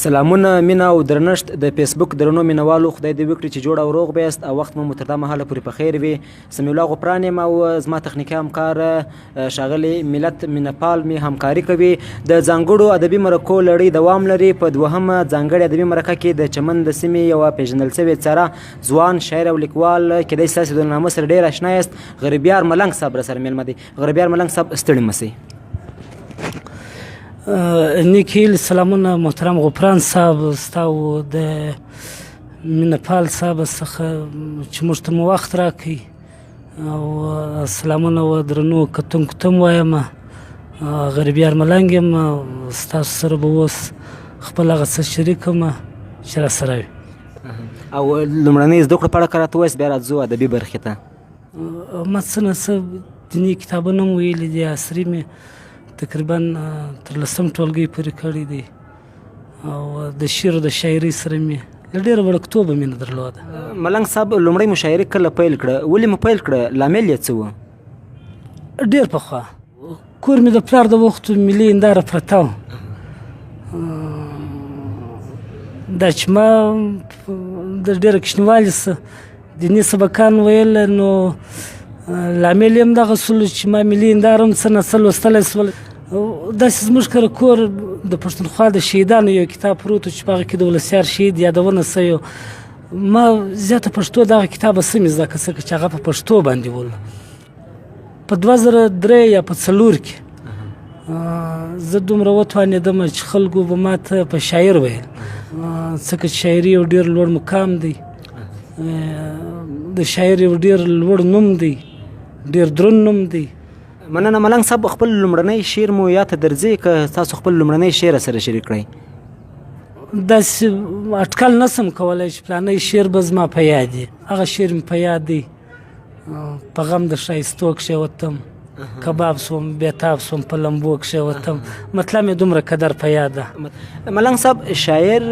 سلامونه مینه او درنښت د فیسبوک درنو مینوالو، خدای دې وکړي چې جوړ او روغ بیاست او وخت مو تر دا مهاله پورې په خیر وي. سمیع الله غفران یم او زما تخنیکي همکار ښاغلی ملت مینهپال مې همکاري کوي. د ځانګړو ادبي مرکو لړۍ دوام لري. په دوهمه ځانګړې ادبي مرکه کې د چمن د سیمې یوه پېژندل شوې څېره، ځوان شاعر او لیکوال، کیدای شي تاسې د نامه سره ډېر اشنا یاست، غریبیار ملنګ صاحب را سره میلمه دی. غریبیار ملنګ صاحب ستړي مه شئ. نیکیل سلامونه محترم غفران صاحب، ستاسو د مینهپال صاحب څخه چې موږ ته مو وخت راکړئ، او سلامونه و درنو کتونکو ته م وایم. غریبیار ملنګ یم، ستاسو سره به اوس خپل هغه څه شریکم چې راسره وي. او لومړنۍ زده کړو په اړه که راته ووایاست، بیا راځو ادبي برخې ته. ما څه نه څه دیني کتابونه م ویلي دي، عصري مې تقریبا تر 10 ټولګۍ پورې کړی دی، او د شعر او د شاعرۍ سره مې له ډېره وړکتوبه مینه درلوده. ملنګ صاحب لومړۍ مشاعري کله پیل کړه؟ ولې مو پیل کړه؟ لامل یې څه و؟ ډېر پخوا کور مې د پلار د وختو ملي هنداره پرته وه. دا چې ما د ډېره کوچنیوالي څه دیني سبقان ویل، نو لامل یې همدغه سولو چې ما ملي هنداره هم څه ناڅه لوستلی شول. داسې زموږ کره کور د پښتونخوا د شهیدانو یو کتاب پروت و چې په هغه کې د ولسیار شهید یادونه شوې وه. ما زیاته پښتو دغه کتاب سمې زده کړه، ځکه چې هغه په پښتو باندې ول. په 2003 یا په 4 کې زه دومره وتوانېدم چې خلکو به ما ته په شاعر ویل، ځکه چې شاعري یو ډېر لوړ مقام دی، د شاعر یو ډېر لوړ نوم دی، ډېر دروند نوم دی. مننه ملنګ صاحب. خپل لومړنی شعر مو یاد ته درځي که تاسو خپل لومړنی شعر سره شریک کړئ؟ داسې اټکل نه شم کولی چې فلانی شعر به زما په یاد وي. هغه شعر مې په یاد دی، په غم د ښایستو کښې وتم، کباب سوم بیتاب سوم، په لمبو کښې وتم. مطلب مې دومره قدر په یاد ده. ملنګ صاحب شاعر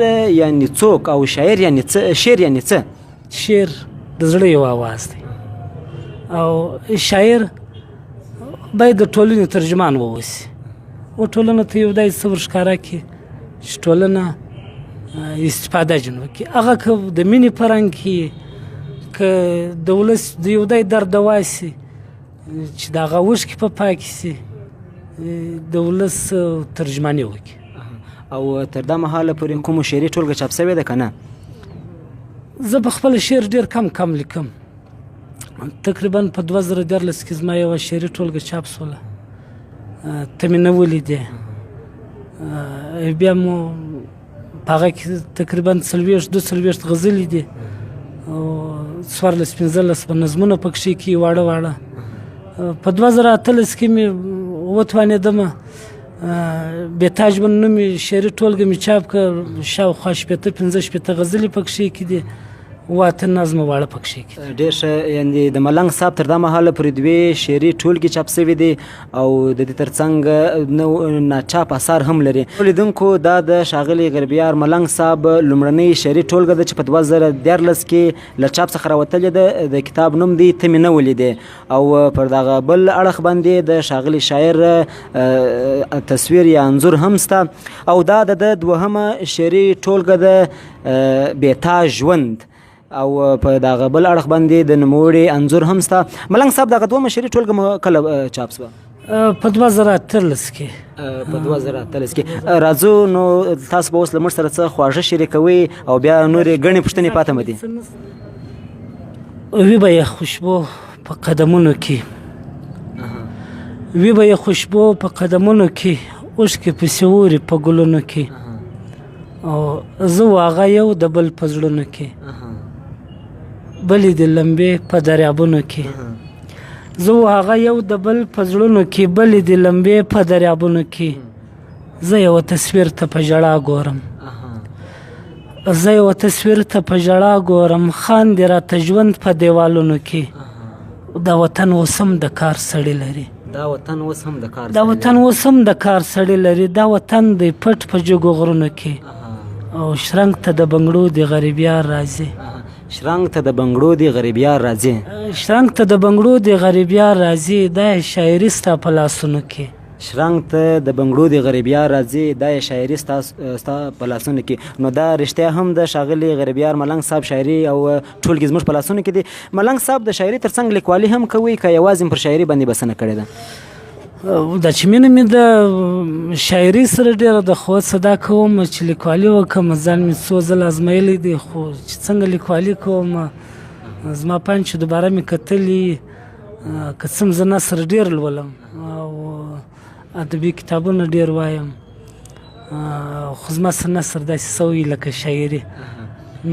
یعنې څوک او شاعر یعنې څه؟ شعر یعنې څه؟ شعر د زړه یو آواز دی، او شاعر باید د ټولنې ترجمان واوسي، او ټولنه ته یو داسې څه ورښکاره کړي چې ټولنه استفاده جن وکړي. هغه که د مینې په رنګ کې، که د ولس د یو دای درد دوا سي، چې د هغه اوښکې په پاکې سي، د ولس ترجماني وکړي. او تر دا مهاله پورې کومه شعري ټولګه چاپ شوې ده که نه؟ زه په خپله شعر ډېر کم لیکم. تقریبا په 2014 کې زما یوه شعري ټولګه چاپ شوله، ته مې نه ولیدې. بیا مو په هغه کې تقریبا 42 غزلې دي، او 14-15 نظمونه پکښې کې واړه. په 2018 کې مې وتوانېدم بېتاج به نومې شعري ټولګه مې چاپ کړه، شاوخوا 15-16 غزلې پکښې کې دي، 8 نظمه واړه پکښې کې. ډېر ښه. یعنې د ملنګ صاحب تر دا مهاله پورې 2 شعري ټولګې چاپ شوي دي، او د دې تر څنګ ناچاپ اثار هم لري. لیدونکو دا د ښاغلي غریبیار ملنګ صاحب لومړنۍ شعري ټولګه ده چې په 2014 کې له چاپ څخه راوتلې ده. د کتاب نوم دی ته مې نه ولیدې، او پر دغه بل اړخ باندې د ښاغلي شاعر تصویر یا انځور هم شته، او دا د دوهمه شعري ټولګه ده بېتا ژوند، او په دغه بل اړخ باندې د نوموړي انځور هم شته. ملنګ صاحب دغه دوهمه شعري ټولګه کله چاپ شوه؟ په 2018 کې. په 2018 کې. راځو نو تاسو به اوس له موږ سره څه خواږه شریکوئ، او بیا نورې ګڼې پوښتنې پاته مه دي. وي به یې خوشبو په قدمونو کې، وي به یې خوشبو په قدمونو کې، اوښکې پسې اوري په ګلونو کې، او زه و هغه یو د بل په زړونو کې، بلې د لمبې په دریابونو کې. زه و هغه یو د بل په زړونو کې، بلې د لمبې په دریابونو کې. زه یو تصویر ته په ژړا ګورم، زه یو تصویر ته په ژړا ګورم، خاندې راته ژوند په دیوالونو کې. دا وطن اوس هم د کار سړی لري، دا وطن اوس هم د کار سړی لري. دا وطن دی پټ په جګو غرونو کې، او شرنګ ته د بنګړو د غریبیار راځي. شرنګ ته د بنګړو د غریبیار راځي. دا شاعري ستا په لاسونو کې. شرنګ ته د بنګړو د غریبیار راځي دا یې شاعري ستا په لاسونو کې نو دا رښتیا هم د ښاغلي غریبیار ملنګ صاحب شاعري او ټولګې زموږ په لاسونو کې دي. ملنګ صاحب د شاعري ترڅنګ لیکوالي هم کوي که یوازې پر شاعري باندې بسنه کړې ده؟ دا چې مینه مې د شاعري سره ډېره ده خو څه دا کوم چې لیکوالي وکړم ځان مې څو ځله ازمایلی دی خو چې څنګه لیکوالي کوم زما پاند چې دوباره مې کتلي که څه زه نثر ډېر لولم او ادبي کتابونه ډېر وایم خو زما سره نثر داسې سوی لکه شاعري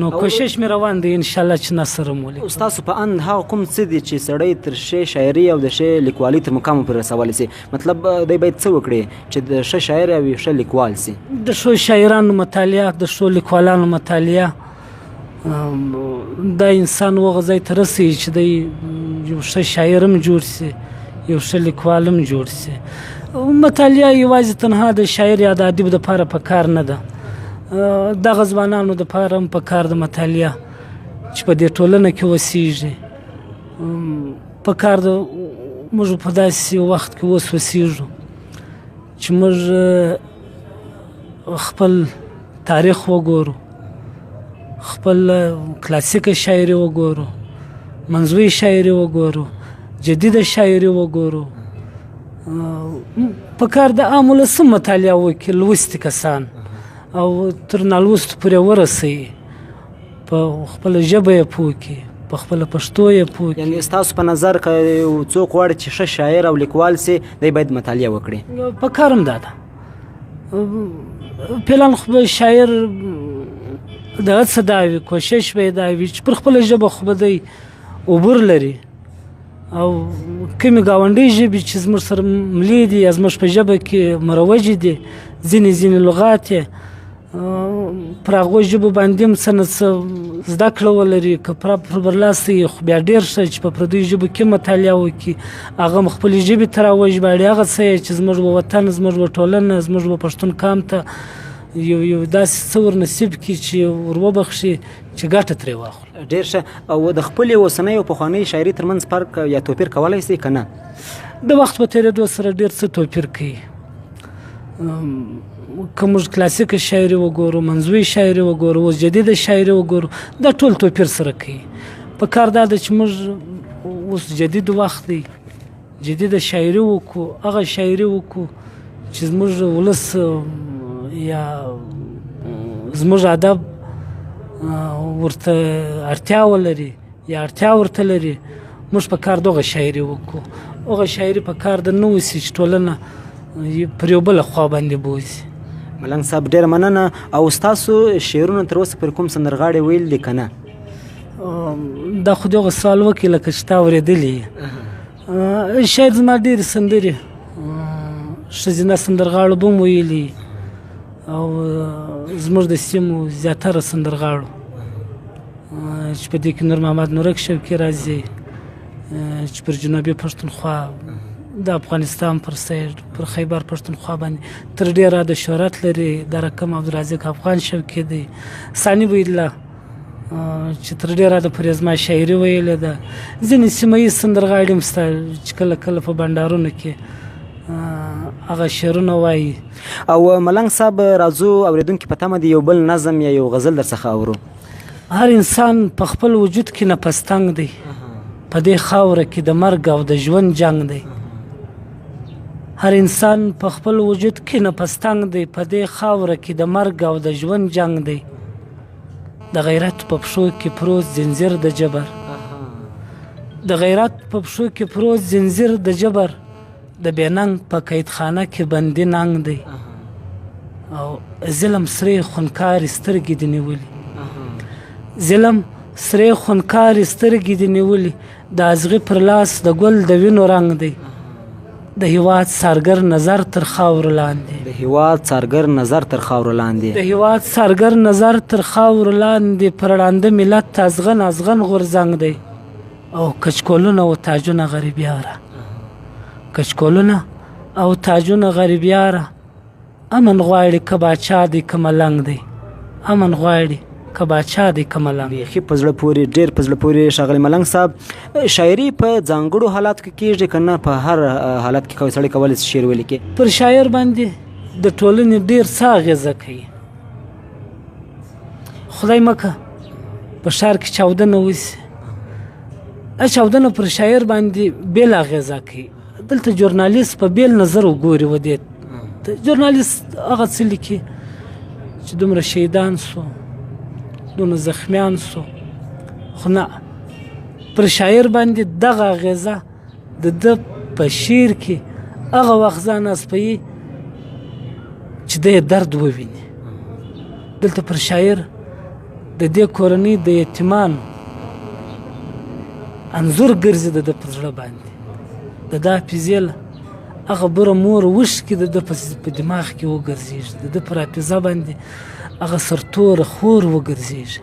نو کوشش مې روان دی انشاءالله چې نثر هم ولیکم. ستاسو په اند هغه کوم څه دي چې سړی تر ښې شاعري او د ښې لیکوالي تر مقامه پورې رسولی سي؟ مطلب دی باید څه وکړي چې د ښه شاعر او ښه لیکوال سي؟ د ښو شاعرانو مطالعه د ښو لیکوالانو مطالعه دا انسان هغه ځای ته رسوي چې دی یو ښه شاعر هم جوړ سي یو ښه لیکوال هم جوړ سي. مطالعه یوازې تنها د شاعر یا د ادیب دپاره په کار نه ده دغه ځوانانو دپاره هم په کار د مطالعه چې په دې ټولنه کې اوسیږي په کار د موږ په داسې وخت کې اوس اوسیږو چې موږ خپل تاریخ وګورو خپل کلاسیکه شاعري وګورو منځوي شاعري وګورو جدیده شاعري وګورو په کار د عام ولس هم مطالعه وکړي لوستي کسان او تر نالوستو پورې ورسوي په خپله ژبه یې پوه کړي په خپله پښتو یې پوه کړي. یعنې ستاسو په نظر که یو څوک غواړي چې ښه شاعر او لیکوال سي دی باید مطالعه وکړي؟ په کار هم دا ده فعلا خو به شاعر دغه څه دا وي کوشش به یې دا وي چې پر خپله ژبه خو به دی عبور لري او کومې ګاونډۍ ژبې چې زموږ سره ملي دي یا زموږ په ژبه کې مروجې دي ځینې لغات یې پر هغو ژبو باندې هم څه نه څه زده کړه ولري که پر برلاسه یې خو بیا ډېر ښه چې په پردیو ژبو کې مطالعه وکړي هغه هم خپلې ژبې ته راوژباړي هغه څه یې چې زموږ به وطن زموږ به ټولنه زموږ به پښتون قام ته یو داسې څه ور نصیب کړي چې ور وبخښي چې ګټه ترې واخلو. ډېر ښه. او د خپلې اوسنۍ او پخوانۍ شاعري ترمنځ فرق یا توپیر کولی سي که نه؟ د وخت په تېرېدو سره ډېر څه توپیر کوي که موږ کلاسیکه شاعري وګورو منځوي شاعري وګورو اوس جدیده شاعري وګورو دا ټول توپیر سره کوي. په کار دا ده چې موږ اوس جدید وخت دی جدیده شاعري وکړو هغه شاعري وکړو چې زموږ ولس یا زموږ ادب ورته اړتیا ولري یا اړتیا ورته لري موږ په کار دغه شاعري وکړو هغه شاعري په کار د نه اوسي چې ټولنه پر یو بله خوا باندې بوځي. ملنګ صاحب ډېره مننه. او ستاسو شعرونه تر اوسه پورې کوم سندرغاړی ویل دي که نه؟ دا خو دغه سوال وکړي لکه چې تا اورېدلي شاید زما ډېرې سندرې ښځینه سندرغاړو به هم ویلي او زموږ د سیمو زیاتره سندرغاړو چې په دې کې نور محمد نورک شوقي راځي چې پر جنوبي پښتونخوا د افغانستان پر سایډ پر خیبر پښتونخوا باندې تر ډېره د شهرت لري د رقم عبدالرازق افغان شوقي دی ثاني ویله چې تر ډېره د پرې زما شاعري ویلې ده ځینې سیمه ییز سندرغاړي هم شته چې کله کله په بنډارونو کې هغه شعرونه وایي. او ملنګ صاحب راځو اورېدونکي په تمه دي یو بل نظم یا یو غزل در څخه اورو. هر انسان په خپل وجود کې نفس تنګ دی په دې خاوره کې د مرګ او د ژوند جنګ دی هر انسان په خپل وجود کې نفس تنګ دی په دې خاوره کې د مرګ او د ژوند جنګ دی د غیرت په پښو کې پروت زنځیر د جبر د غیرت په پښو کې پروت زنځیر د جبر د بېننګ په قیدخانه کې بندي ننګ دی او ظلم سرې خونکارې سترګې دې نیولي ظلم سرې خونکارې سترګې دې نیولي د ازغي پر لاس د ګل د وینو رنګ دی د هیواد څارګر نظر تر خاورو لاندې د هیواد څارګر نظر تر خاورو لاندې د هیواد څارګر نظر تر خاورو لاندې پر ړانده ملت ته ازغن ازغن غورځنګ دی او کچکولونه او تاجونه غریبیاره کچکولونه او تاجونه غریبیاره امن غواړي که باچا دی که ملنګ دی امن غواړي که باچا دی که ملنګ. بیخي په زړه پورې، ډېر په زړه پورې ښاغلی ملنګ صاحب. شاعري په ځانګړو حالاتو کې کېږي که نه په هر حالت کې سړی کولی شي شعر ولیکي؟ پر شاعر باندې د ټولنې ډېر څه اغېزه کوي. خدای مکه په ښار کې چاودنه وسي، چاودنه پر شاعر باندې بېل اغېزه کوي. دلته ژورنالیست په بېل نظر وګوري و دې ژورنالیست هغه څه لیکي چې دومره شهیدان سو، دومره زخمیان سو، خو نه پر شاعر باندې دغه اغېزه د ده په شعر کې هغه وخت ځان اسپوي چې دی درد وویني. دلته پر شاعر د دې کورنۍ د یتیمانو انځور ګرځي د ده پر زړه باندې، د ده حافظې هغه بره مور اوښکې د ده په دماغ کې وګرځېږي، د ده پر حافظه باندې هغه سرتوره خور وګرځېږي.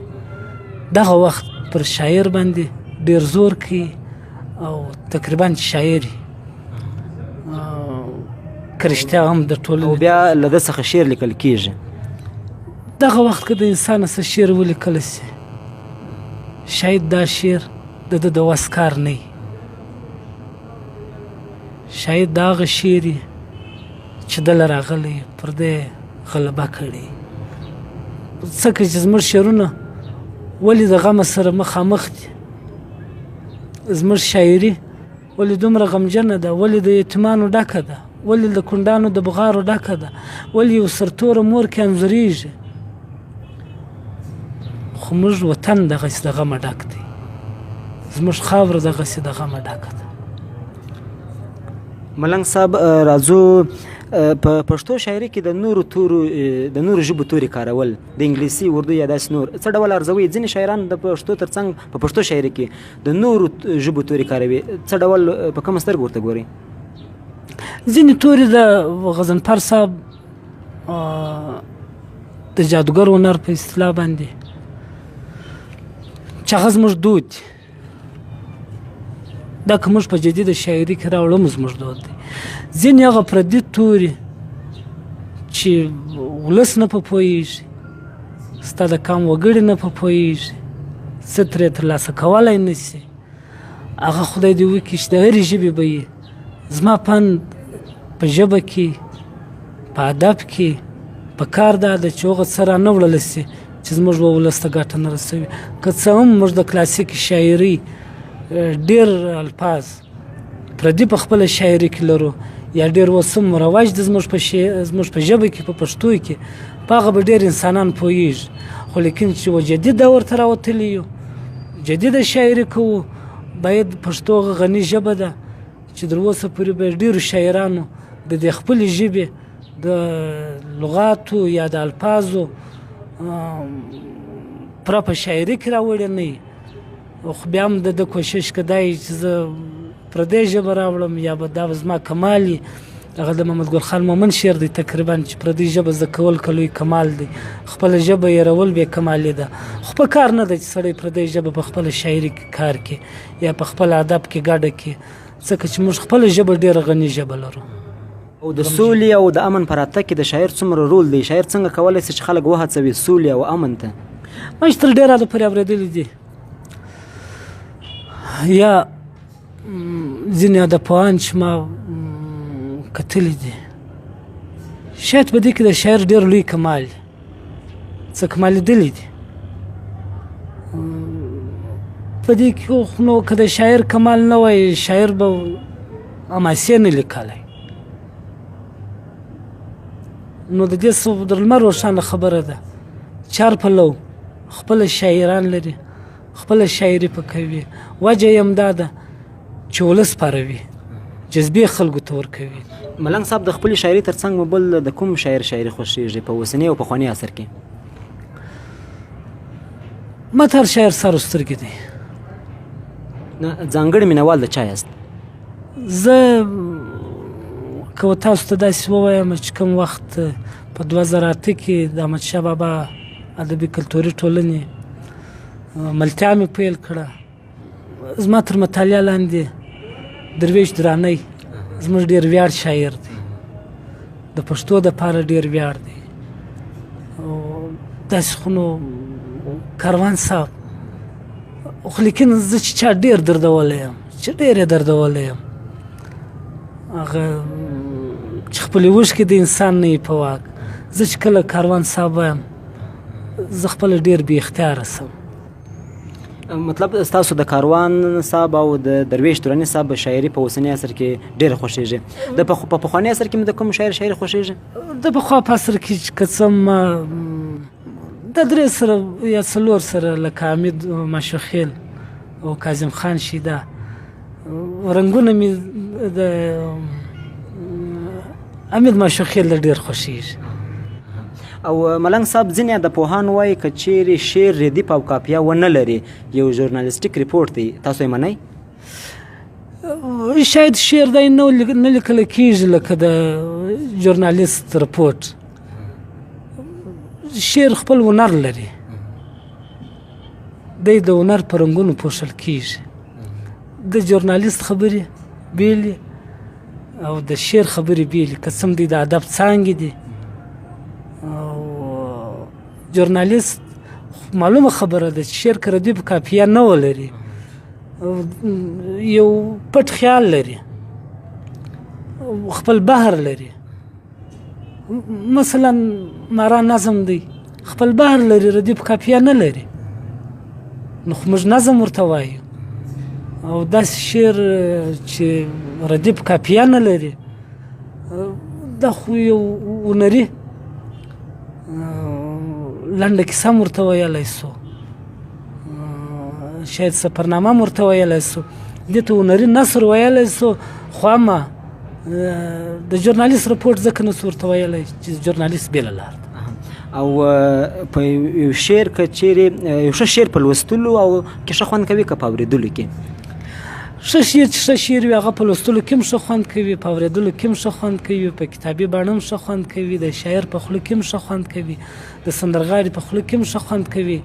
دغه وخت پر شاعر باندې ډېر زور کوي او تقریبا چې شاعر که رښتیا هم د ټولنې او بیا له ده څخه شعر لیکل کېږي. دغه وخت که د انسان څه شعر ولیکلی شي، شاید دا شعر د ده د وس کار نه وي، شاید دا هغه شعر وي چې دله راغلی پر دی غلبه کړې. ځکه چې زموږ شعرونه ولې د غمه سره مخامخ دي، زموږ شاعري ولې دومره غمجنه ده، ولې د یتیمانو ډکه ده، ولې د کونډانو د بغارو ډکه ده، ولې یو سرتوره مور کې انځورېږي. خو موږ وطن دغسې د غمه ډک دی، زموږ خاوره دغسې د غمه ډکه ده. ملنګ صاحب راځو په پښتو شاعري کې د نورو ژبو توري کارول، د انګلیسي، اردو یا داسې نور څه ډول ارزوي؟ ځینې شاعران د پښتو ترڅنګ په پښتو شاعري کې د نورو ژبو توري کاروي، څه ډول په کومه سترګه ورته ګوري؟ ځینې توري د غضنفر صاحب د جادوګر هنر په اصطلاح باندې چې هغه زموږ دود دی، دا که موږ په جدیده شاعري کې راوړو زموږ دود دی. ځینې هغه پردي توري چې ولس نه په پوهېږي، ستا د قام وګړي نه په پوهېږي، څه ترې ترلاسه کولی نه شي، هغه خدای دې وکړي چې د هرې ژبې به یې زما پند په ژبه کې، په ادب کې په کار دا ده چې هغه څه رانه وړلی شي چې زموږ به ولس ته ګټه نه رسوي. که څه هم موږ د کلاسیک شاعري ډېر الفاظ پردي په خپله شاعري کې لرو، یا ډېر اوس هم رواج د زموږ په ژبه کې، په پښتو کې، په هغه به ډېر انسانان پوهېږي. خو لیکن چې و جدید دور ته راوتلي یو، جدیده شاعري کوو، باید پښتو غني ژبه ده چې تر اوسه پورې به ډېرو شاعرانو د دې خپلې ژبې د لغاتو یا د الفاظو پوره په شاعري کې راوړی نه وي. خو بیا هم د کوشش که دا وي چې زه پردۍ ژبه راوړم، یا به دا زما کمال وي. هغه د محمد ګل خان مومن شعر دی تقریبا چې پردۍ ژبه زده کول که لوی کمال دی، خپله ژبه هېرول بې کمالي ده. خو په کار نه ده چې سړی پردۍ ژبه په خپله شاعري کې کار کړي یا په خپل ادب کې ګډه کړي، ځکه چې موږ خپله ژبه ډېره غني ژبه لرو. او د سولې او د امن په راتګ کې د شاعر څومره رول دی؟ شاعر څنګه کولی شي چې خلک وهڅوي سولې او امن ته؟ ما چې تر ډېره د پورې اورېدلي دي، یا ځینې ادبپوهان چې ما کتلي دي، شاید په دې کې د شاعر ډېر لوی کمال دی، څه کمال لیدلی دي په دې کې. خو نو که د شاعر کمال نه وای، شاعر به حماسې نه لیکلی. نو د دې څه در لمر روښانه خبره ده چې هر پلو خپله شاعران لري، خپله شاعري په کوي. وجه یې همدا ده چې ولس پاروي، جذبې خلکو ته ورکوي. ملنګ صاحب د خپلې شاعري ترڅنګ مو بل د کوم شاعر شاعري خوښېږي په اوسني او پخواني عصر کې؟ ما ته هر شاعر سر و سترګې دی. ځانګړی مینهوال د چا یاست؟ زه که تاسو ته داسې ووایم چې کوم وخت په 2008 کې د احمدشاه بابا ادبي کلتوري ټولنې ملتیا مې پیل کړه، زما تر مطالعه لاندې درویش درانی زموږ ډېر ویاړ شاعر دی، د پښتو دپاره ډېر ویاړ دی. داسې خو نو کاروان صاحب خو لیکن زه چې چا ډېر دردولی یم چې ډېر یې دردولی یم هغه چې خپلې اوښکې د انسان نه وي په واک زه چې کله کاروان صاحب وایم زه خپله ډېر بې اختیاره سم مطلب ستاسو د کاروان صاحب او د درویش دراني صاحب شاعري په اوسني عصر کې ډېره خوښېږي د په پخواني عصر کې مې د کوم شاعر شاعري خوښېږي د پخوا په عصر کې چې که څه د 3 سره یا 4 سره لکه حمید ماشوخېل او کاظم خان شیدا رنګونه مې د حمید ماشوخېل ډېر خوښېږي او ملنګ صاحب ځینې ادبپوهان وایي که چیرې شعر ردیف او کاپیه ونه لري یو ژورنالیستیک ریپورټ دی تاسو یې منئ شاید شعر دی نه لیکلی کېږي لکه د ژورنالیست رپورټ شعر خپل هنر لري دی د هنر په رنګونو پوښل کېږي د ژورنالیست خبرې بېلې او د شعر خبرې بېلې که څه هم دی د ادب څانګې دي ژورنالیست معلومه خبره ده چې شعر که ردیف کاپیه نه ولري یو پټ خیال لري خپل بحر لري مثلا مارا نظم دی خپل بحر لري ردیف کاپیه نه لري نو خو موږ نظم ورته وایو او داسې شعر چې ردیف کاپیه نه لري دا خو یو هنري لنډه کیسه هم ورته ویلی سو شاید سفرنامه هم ورته ویلی سو دې ته هنري نثر ویلی سو خو اما د ژورنالیست رپورټ ځکه نه سو ورته ویلی چې ژورنالیست بېله لار ده او په یو شعر که چیرې یو ښه شعر په لوستلو او کې ښه خوند کوي که په اورېدلو کې ښه شعر چې ښه شعر وي هغه په لوستلو کې هم ښه خوند کوي په اورېدلو کې هم ښه خوند کوي په کتابي بڼه هم ښه خوند کوي د شاعر په خوله کې هم ښه خوند کوي د سندرغاړي په خوله کې هم ښه خوند کوي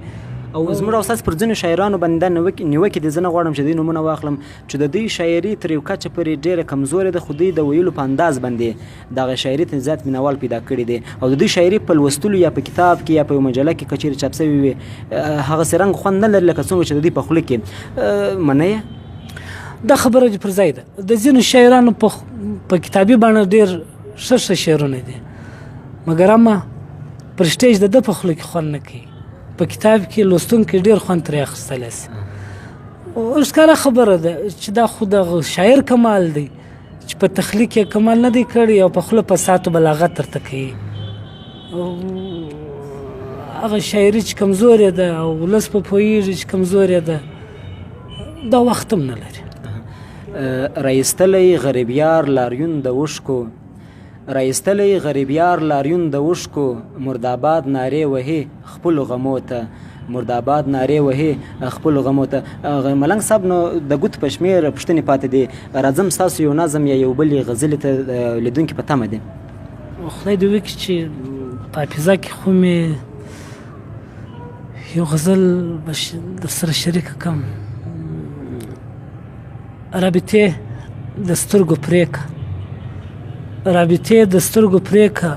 او زموږ او ستاسو پر ځینو شاعرانو باندې دا نیوکې دي زه نه غواړم چې دوی نومونه واخلم چې د دوی شاعري تر یو کچه پورې ډېره کمزورې ده خو دوی د ویلو په انداز باندې دغه شاعري ته زیات مینوال پیدا کړي دي او د دوی شاعري په لوستلو یا په کتاب کې یا په یو مجله کې که چیرې چاپ سوي وي هغسې رنګ خوند نه لري لکه څومره چې د دوی په خوله کې منئ دا خبره دې پر ځای ده د ځینو شاعرانو په کتابي بڼه ډېر ښه شعرونه دي مګر اما پر سټیج د ده په خوله کې خوند نه کوي په کتاب کې لوستونکی ډېر خوند ترې اخیستلی سي ښکاره خبره ده چې دا خو د شاعر کمال دی چې په تخلیق یې کمال نه دی کړی او په خوله فصاحت و بلاغت درته کوي هغه شاعري چې کمزورې ده او ولس په پوهېږي چې کمزورې ده دا وخت هم نه لري رایستلی غریبیار لاریون د اوښکو رایستلی غریبیار لاریون د اوښکو مرداباد نارې وهي خپلو غمو ته مرداباد نارې وهي خپلو غمو ته ملنګ صاحب نو د ګوت په شمېر پوښتنې پاتې دي راځم ستاسو یو نظم یا یو بلې غزلې ته لیدونکي په تمه دي خدای دې وکړي چې په حافظه کې خو مې یو غزل درسره شریکه کړم رابطې د سترګو پرېکه رابطې د سترګو پرېکه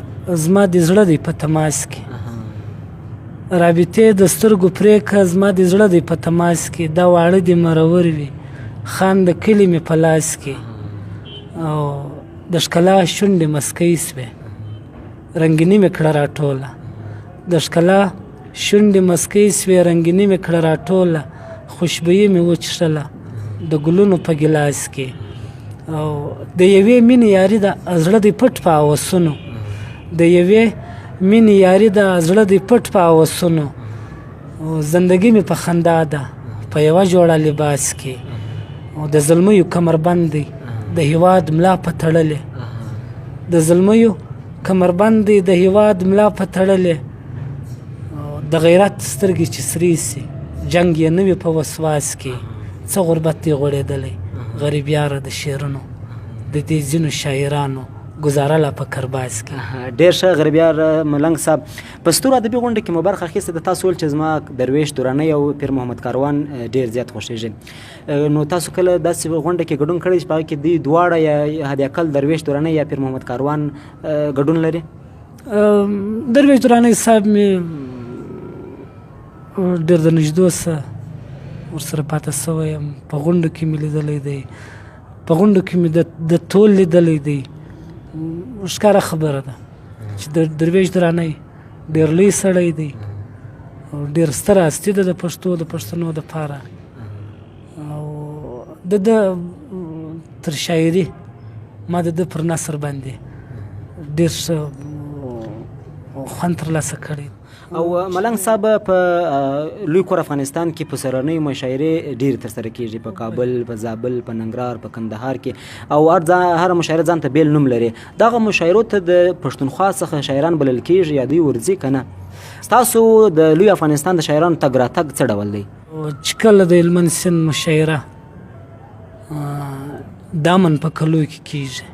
زما د زړه دی په تماس کې رابطې د سترګو پرېکه زما د زړه دی په تماس کې دا واړه دې مرور وي خان د کلي مې په لاس کې او د ښکلا شونډې مسکۍ سوې رنګیني مې کړه راټوله د ښکلا شونډې مسکۍ سوې رنګیني مې کړه راټوله خوشبويي مې وچښله د ګلونو په ګلاس کې او د یوې مینې یاري د زړه دی پټ په هوسونو د یوې مینې یاري د زړه دی پټ په هوسونو زندګي مې په خندا ده په یوه جوړه لباس کې او د زلمیو کمربند دی د هیواد ملا په تړلې د زلمیو کمربند دی د هیواد ملا په تړلې د غیرت سترګې چې سرې سي جنګ یې نه وي په وسواس کې څه غربت دی غوړېدلی غریب یاره د شعرونو د دې ځینو شاعرانو ګزاره لا په کرباس کې ډېر ښه غریب یار ملنګ صاحب په ستورو ادبي غونډه کې مو برخه اخیسته د تاسو ویل چې زما درویش درانی او پیر محمد کاروان ډېر زیات خوښېږي نو تاسو کله داسې غونډه کې ګډون کړی چې په هغه کې دوی دواړه یا حداقل درویش درانی یا پیر محمد کاروان ګډون لري درویش درانی صاحب مې ډېر د نږدې سره ورسره پاته سوی یم. په غونډو کې مې لیدلی دی، په غونډو کې مې د تول لیدلی دی. ښکاره خبره ده چې د درویش درانی ډېر لوی سړی دی او ډېر ستره هستي ده د پښتنو دپاره. او د تر شاعري ما د پر نثر باندې ډېر ښه خوند ترلاسه کړی. او ملنګ صاحب په لوی کور افغانستان کې په سرنۍ مشاعرې ډېرې ترسره کېږي، په کابل، په زابل، په ننګرهار، په کندهار کې، او هر مشاعره ځان ته بیل نوم لري. دغه مشاعرو ته د پښتونخوا څخه شاعران بلل کېږي یا دوی ورځي که نه؟ ستاسو د لوی افغانستان د شاعرانو تګ راتګ څه ډول دی؟ چې کله د هلمند سیند مشاعره دامن په کلو کې کېږي،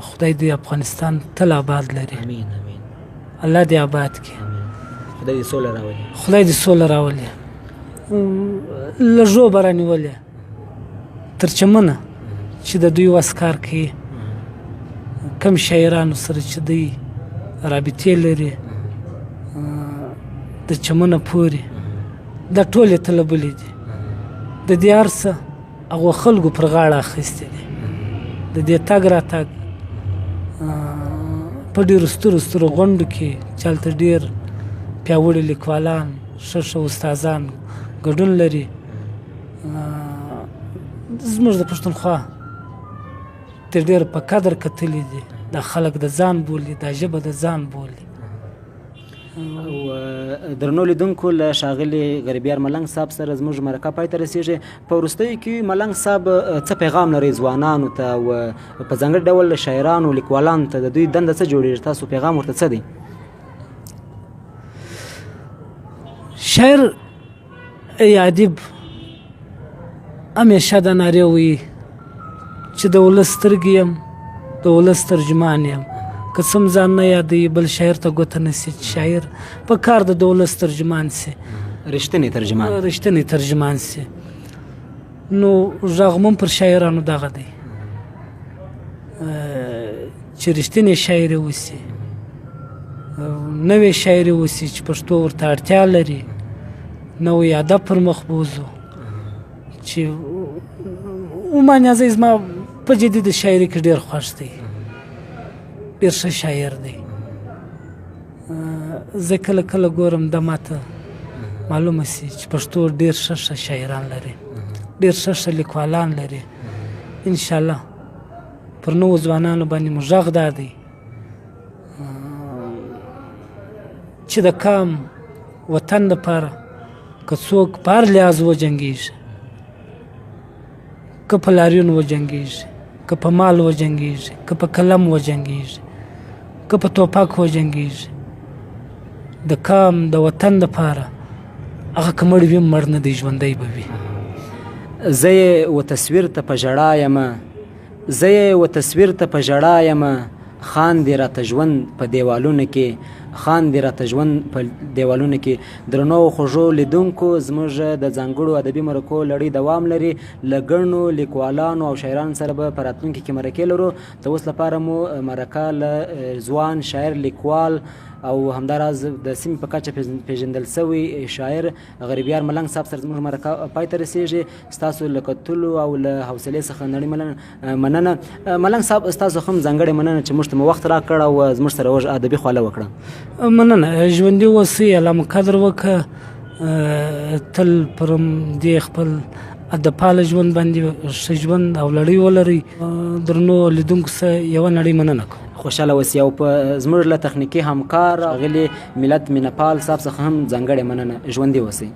خدای دې افغانستان تل آباد لري. امین امین. الله دې آباد کړي. خدای دې سوله راولي. خدای دې سوله راولي. لږو به رانیولې تر چمنه چې د دوی وس کار کوي، کم شاعرانو سره چې دوی رابطې لري د چمنه پورې، دا ټولې طلبلې دي. د دې هر څه هغو خلکو پر غاړه اخیستې دي. د دې تګ راتګ په ډېرو سترو غونډو کې چې هلته ډېر پیاوړي لیکوالان، ښه استادان ګډون لري. زموږ د پښتونخوا ته ډېر په قدر کتلي دي. دا خلک د ځان بولي، دا ژبه د ځان بولي. درنو لیدونکو، له ښاغلي غریبیار ملنګ صاحب سره زموږ مرکه پای ته رسېږي. په وروستیو کې ملنګ صاحب څه پیغام لري ځوانانو ته او په ځانګړي ډول شاعرانو لیکوالانو ته؟ د دوی دنده څه جوړېږي؟ تاسو پیغام ورته څه دی؟ شاعر یا ادیب همیشه دا نارې وایي چې د ولس سترګې یم، د ولس ترجمان یم. که څه ځان نه یادوي بل شاعر ته ګوته نسي. شاعر په کار د ولس ترجمان سي، رښتینی ترجمان سي. نو غږ مون پر شاعرانو دغه دی چې رښتینی شاعري وسي، نوې شاعري وسي چې پښتو ورته اړتیا لري، نوی ادب پر مخ بوځو. چې عموما زه زما په جدي د شاعري کې ډېر خوښ دی، ډېر ښه شاعر دی. زه کله کله ګورم دا ماته معلومه سي چې پښتو ډېر ښه شاعران لري، ډېر ښه لیکوالان لري. انشاءالله پر نوو ځوانانو باندې مو غږ دا دی چې د کام وطن دپاره که څوک په هر لحاظ وجنګېږي، که په لاریون وجنګېږي، که په مال وجنګېږي، که په قلم وجنګېږي، که په توپک وجنګېږي، د کام د وطن دپاره هغه که مړ وي مړ نه دی، ژوندی به وي. زه یې و تصویر ته په ژړا یمه، زه یې و تصویر ته په ژړا یمه، خاندې راته ژوند په دیوالونو کې، خاندې راته ژوند په دیوالونو کې. درنو خوږو لیدونکو، زموږ د ځانګړو ادبي مرکو لړۍ دوام لري. له ګڼو لیکوالانو او شاعرانو سره به په راتلونکي کې مرکې لرو. د اوس لپاره مو مرکه له ځوان شاعر، لیکوال او همداراز د سیمې په کچه پیژندل سوی شاعر غریبیار ملنګ صاحب سره زموږ مرکه پای ته رسېږي. ستاسو له کتلو او له حوصلې څخه نړۍ مننه. ملنګ صاحب، ستاسو هم ځانګړې مننه چې موږ ته مو وخت راکړ او زموږ سره ادبي خواله وکړه. مننه. ژوندي اوسئ، الله مو قدر وکړه، تل پر دې خپل ادبپاله ژوند باندې ښه ژوند او لړۍ ولرئ. درنو لیدونکو سره یوه نړۍ مننه کوم. خوشحاله اوسئ او په زموږ له تخنیکي همکار غلي ملت مینه پال صاحب څخه هم ځانګړې مننه. ژوندي اوسئ.